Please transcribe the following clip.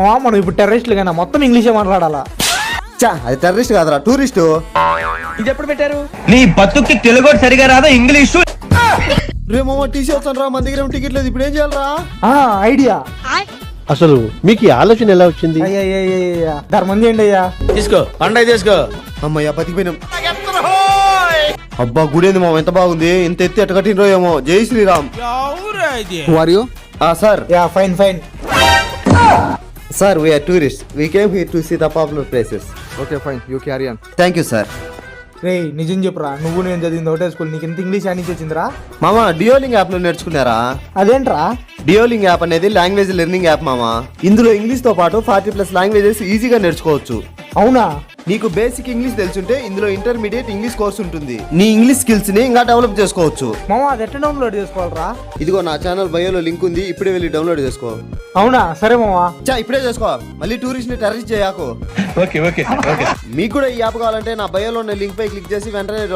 మామ మనం ఇప్పుడు టెర్రరిస్టులు కానీ మొత్తం ఇంగ్లీషే మాట్లాడాలా. చా అది టెర్రరిస్ట్ కాదురా, టూరిస్టు. ఇది ఎప్పుడు పెట్టారు? నీ బతుక్కి తెలుగు సరిగా రాదా ఇంగ్లీషు? రే మామ టీసీ వస్తాను రా, మన దగ్గర ఏం టికెట్ లేదు, ఇప్పుడు ఏం చేయాలరా? ఐడియా. అసలు మీకు ఈ ఆలోచన ఎలా వచ్చింది? అయ్యా ధర్మం చేయండి అయ్యా. తీసుకో పండగ తీసుకో. అమ్మయ్యా బతికిపోయినాం. అబ్బా గుడేంది మామ, ఎంత బాగుంది, ఇంత ఎత్తి ఎట్ట కట్టినరో ఏమో. జై Sriram. Sir. Yeah fine. Sir we are tourist, we came here to see the popular places. Okay fine, you carry on. Thank you sir. రే నిజం చెప్పురా, నువ్వు నేను చదివింది ఒకటే స్కూల్, నీకు ఎంత ఇంగ్లీష్ అని వచ్చిందిరా? మామ డియోలింగ్ యాప్ లో నేర్చుకున్నారా? అదేంట్రా? డియోలింగ్ యాప్ అనేది లాంగ్వేజ్ లెర్నింగ్ యాప్ మామ. ఇందులో ఇంగ్లీష్ తో పాటు 40+ లాంగ్వేజెస్ ఈజీగా నేర్చుకోవచ్చు. అవునా? నీకు బేసిక్ ఇంగ్లీష్ తెలుసుంటే ఇందులో ఇంటర్మీడియట్ ఇంగ్లీష్ కోర్స్ ఉంటుంది. నీ ఇంగ్లీష్ స్కిల్స్ ని ఇంకా డెవలప్ చేసుకోవచ్చు. మామ అది ఎట్లా డౌన్లోడ్ చేసుకోవాలరా? ఇదిగో నా ఛానల్ బయోలో లింక్ ఉంది, ఇప్పుడే వెళ్ళి డౌన్లోడ్ చేసుకో. అవునా? సరే మామ. ఇప్పుడే చేసుకో, మళ్ళీ టూరిస్ట్ ని టెర్రరిస్ట్ చేయకు. Okay okay okay. మీకు కూడా ఈ యాప్ కావాలంటే నా బయోలో ఉన్న లింక్ పై క్లిక్ చేసి వెంటనే